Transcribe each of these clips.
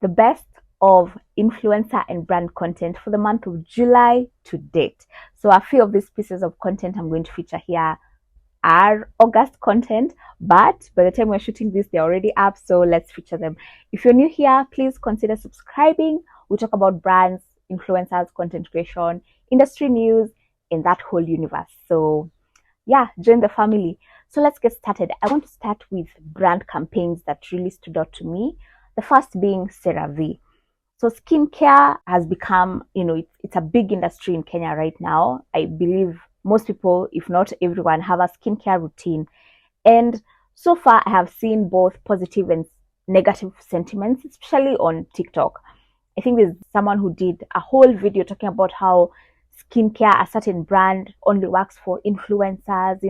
the best of influencer and brand content for the month of July to date. So a few of these pieces of content I'm going to feature here are August content, but by the time we're shooting this, they're already up, so let's feature them. If you're new here, please consider subscribing. We talk about brands, influencers, content creation, industry news, in that whole universe. So yeah, join the family. So let's get started. I want to start with brand campaigns that really stood out to me. The first being CeraVe. So skincare has become, it's a big industry in Kenya right now. I believe most people, if not everyone, have a skincare routine. And so far, I have seen both positive and negative sentiments, especially on TikTok. I think there's someone who did a whole video talking about how skincare, a certain brand, only works for influencers,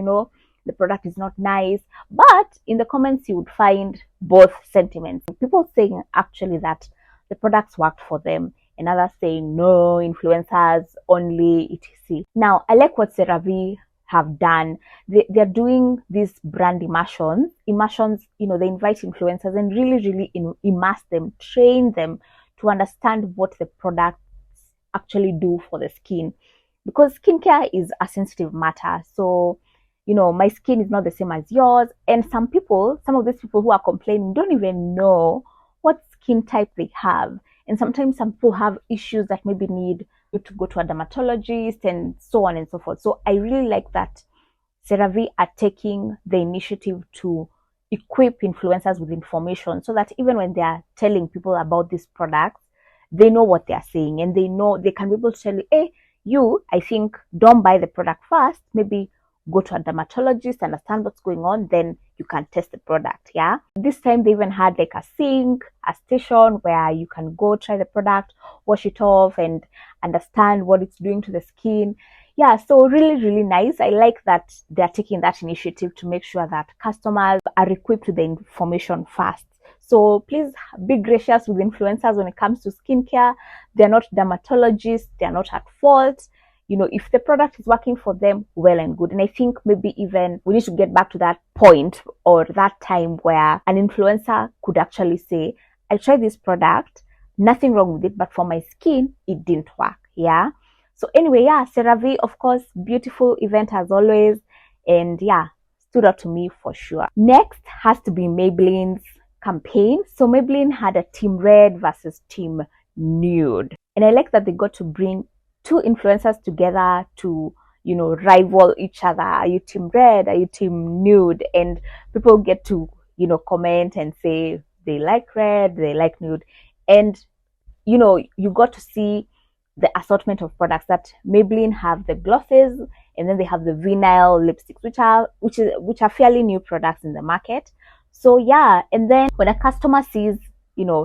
the product is not nice. But in the comments, you would find both sentiments. People saying actually that the products worked for them, and others saying no, influencers only, etc. Now, I like what CeraVe have done. They're doing these brand immersions. They invite influencers and really immerse them, train them to understand what the products actually do for the skin, because skincare is a sensitive matter. So my skin is not the same as yours, and some of these people who are complaining don't even know what skin type they have. And sometimes some people have issues that maybe need you to go to a dermatologist and so on and so forth. So I really like that CeraVe are taking the initiative to equip influencers with information, so that even when they are telling people about these products, they know what they are saying, and they know they can be able to tell you, hey, I think don't buy the product first, maybe go to a dermatologist, understand what's going on, then you can test the product. Yeah, this time they even had like a sink, a station where you can go try the product, wash it off, and understand what it's doing to the skin. Yeah, so really nice. I like that they're taking that initiative to make sure that customers are equipped with the information fast. So please be gracious with influencers when it comes to skincare. They're not dermatologists, they're not at fault. If the product is working for them, well and good. And I think maybe even we need to get back to that point, or that time where an influencer could actually say, I tried this product, nothing wrong with it, but for my skin, it didn't work. Yeah. So anyway, yeah, CeraVe, of course, beautiful event as always. And yeah, stood out to me for sure. Next has to be Maybelline's campaign. So Maybelline had a Team Red versus Team Nude. And I like that they got to bring two influencers together to, rival each other. Are you Team Red? Are you Team Nude? And people get to, comment and say they like red, they like nude. And, you got to see the assortment of products that Maybelline have: the glosses, and then they have the vinyl lipsticks, which are fairly new products in the market. So yeah, and then when a customer sees,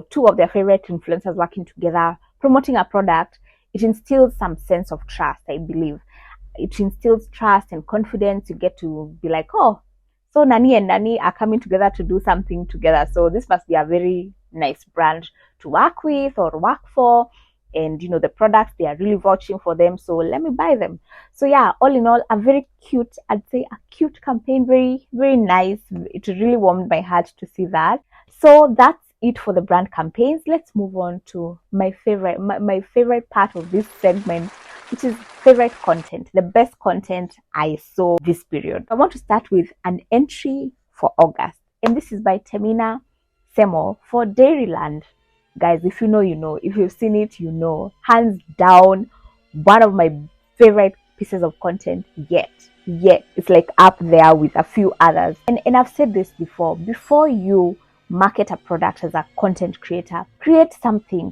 two of their favorite influencers working together, promoting a product, it instills some sense of trust, I believe. It instills trust and confidence. You get to be like, oh, so Nani and Nani are coming together to do something together. So this must be a very nice brand to work with or work for. And, the products, they are really vouching for them. So let me buy them. So yeah, all in all, a very cute, I'd say a cute campaign. Very nice. It really warmed my heart to see that. So that's it for the brand campaigns. Let's move on to my favorite part of this segment, which is favorite content, the best content I saw this period. I want to start with an entry for August, and this is by Teminasemo for Dairyland. Guys, if you know, you know. If you've seen it, you know. Hands down, one of my favorite pieces of content yet. It's like up there with a few others. And I've said this before you market a product as a content creator, create something,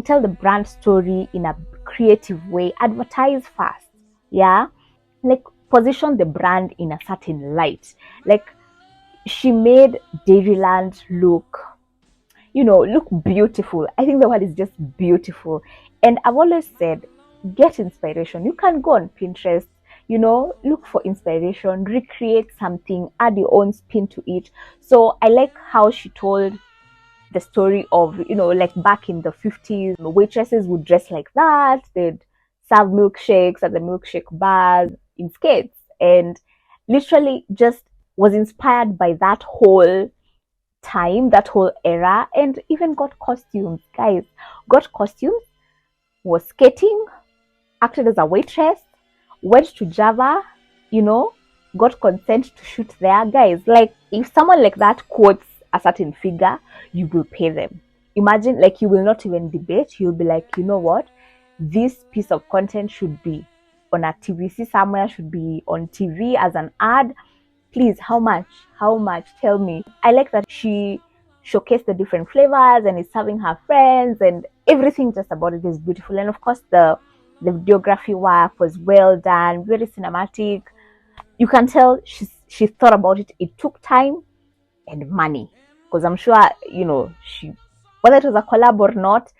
tell the brand story in a creative way, advertise fast. Yeah, like position the brand in a certain light. Like she made Dairyland look beautiful. I think the word is just beautiful. And I've always said, get inspiration. You can go on Pinterest, look for inspiration, recreate something, add your own spin to it. So I like how she told the story of, like back in the 50s, waitresses would dress like that. They'd serve milkshakes at the milkshake bars in skates, and literally just was inspired by that whole time, that whole era, and even got costumes, guys. Got costumes, was skating, acted as a waitress, went to Java, got consent to shoot there. Guys, like, if someone like that quotes a certain figure, you will pay them. Imagine, like, you will not even debate. You'll be like, you know what? This piece of content should be on a TVC somewhere, should be on TV as an ad. Please, how much? How much? Tell me. I like that she showcased the different flavors and is serving her friends, and everything just about it is beautiful. And of course, the videography work was well done, very cinematic. You can tell she thought about it. It took time and money, because I'm sure, whether it was a collab or not,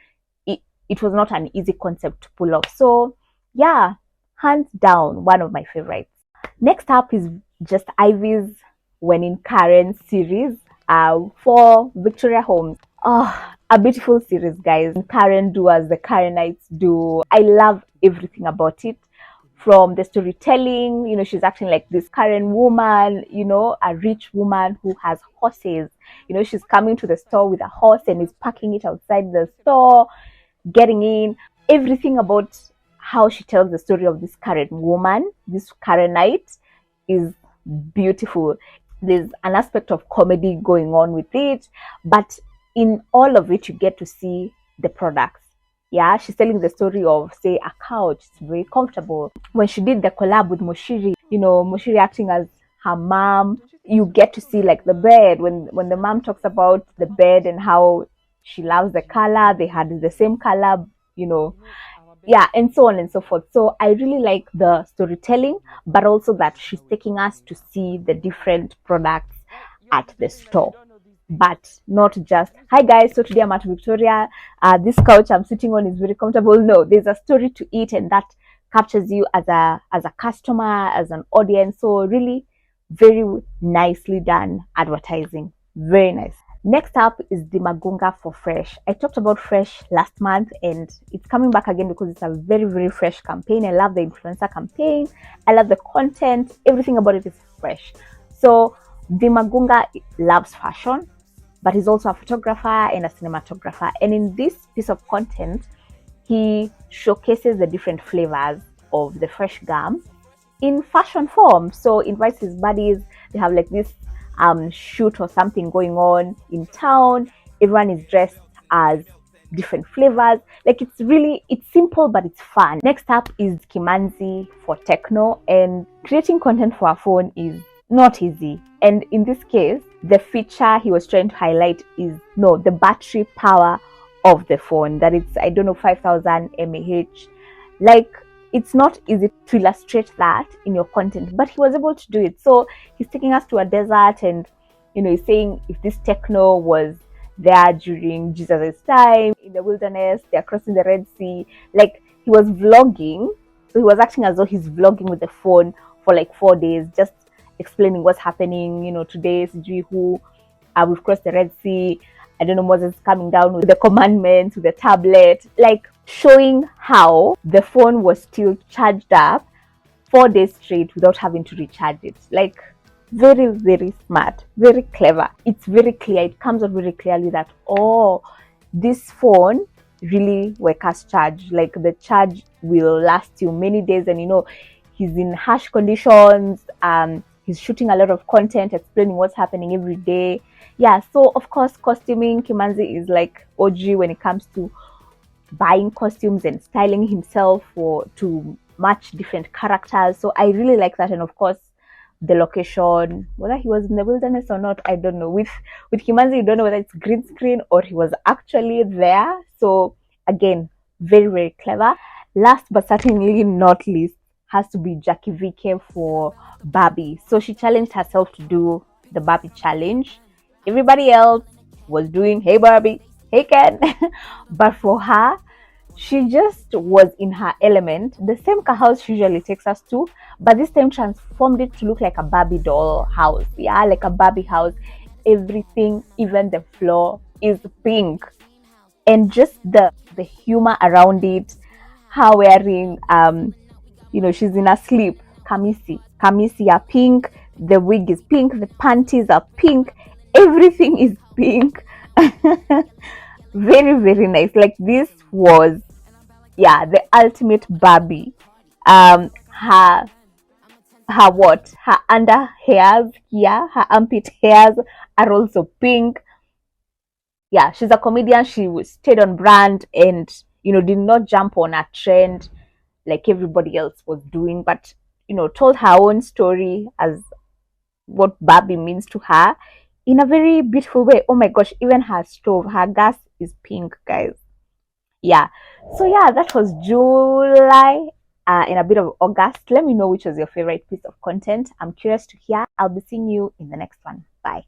it was not an easy concept to pull off. So yeah, hands down, one of my favorites. Next up is just Ivy's When in Karen series for Victoria Homes. Oh, a beautiful series, guys. Karen do as the Karenites do. I love everything about it. From the storytelling, she's acting like this Karen woman, a rich woman who has horses. She's coming to the store with a horse and is parking it outside the store, getting in. Everything about how she tells the story of this Karen woman, this Karenite, is beautiful. There's an aspect of comedy going on with it, but in all of it, you get to see the products. Yeah, she's telling the story of, say, a couch. It's very comfortable. When she did the collab with Moshiri, Moshiri acting as her mom, you get to see like the bed. When the mom talks about the bed and how she loves the color, they had the same color, yeah, and so on and so forth. So I really like the storytelling, but also that she's taking us to see the different products at the store, but not just, hi guys, so today I'm at Victoria, this couch I'm sitting on is very comfortable. No, there's a story to it, and that captures you as a customer, as an audience. So really very nicely done advertising, very nice. Next up is the Magunga for Fresh. I talked about Fresh last month, and it's coming back again because it's a very, very fresh campaign. I love the influencer campaign. I love the content. Everything about it is fresh. So the Magunga loves fashion, but he's also a photographer and a cinematographer. And in this piece of content, he showcases the different flavors of the fresh gum in fashion form. So invites his buddies. They have like this shoot or something going on in town. Everyone is dressed as different flavors. Like, it's simple, but it's fun. Next up is Kimanzi for Techno, and creating content for a phone is not easy. And in this case, the feature he was trying to highlight is the battery power of the phone, that it's, I don't know, 5,000 mAh. Like, it's not easy to illustrate that in your content, but he was able to do it. So he's taking us to a desert, and he's saying if this Techno was there during Jesus' time in the wilderness, they're crossing the Red Sea. Like, he was vlogging, so he was acting as though he's vlogging with the phone for like 4 days, just explaining what's happening. Today, we've crossed the Red Sea. I don't know, Moses coming down with the commandments, with the tablet, like showing how the phone was still charged up 4 days straight without having to recharge it. Like, very, very smart, very clever. It's very clear. It comes out very clearly that, this phone really works charge. Like, the charge will last you many days, and he's in harsh conditions. He's shooting a lot of content, explaining what's happening every day. Yeah, so of course, costuming, Kimanzi is like OG when it comes to buying costumes and styling himself to match different characters. So I really like that. And of course, the location, whether he was in the wilderness or not, I don't know. With Kimanzi, you don't know whether it's green screen or he was actually there. So again, very, very clever. Last but certainly not least has to be Jacky Vike for Barbie. So she challenged herself to do the Barbie challenge. Everybody else was doing, hey Barbie, hey Ken. But for her, she just was in her element. The same car house usually takes us to, but this time transformed it to look like a Barbie doll house. Yeah, like a Barbie house. Everything, even the floor, is pink. And just the humor around it, her wearing, she's in a sleep, kamisi are pink, the wig is pink, the panties are pink, everything is pink. Very, very nice. Like, this was, yeah, the ultimate Barbie. Her what? Her under hairs here, her armpit hairs are also pink. Yeah, she's a comedian. She stayed on brand and, did not jump on a trend like everybody else was doing, but, told her own story as what Barbie means to her in a very beautiful way. Oh my gosh, even her stove, her gas is pink, guys. Yeah. So yeah, that was July. In a bit of August. Let me know which was your favorite piece of content. I'm curious to hear. I'll be seeing you in the next one. Bye.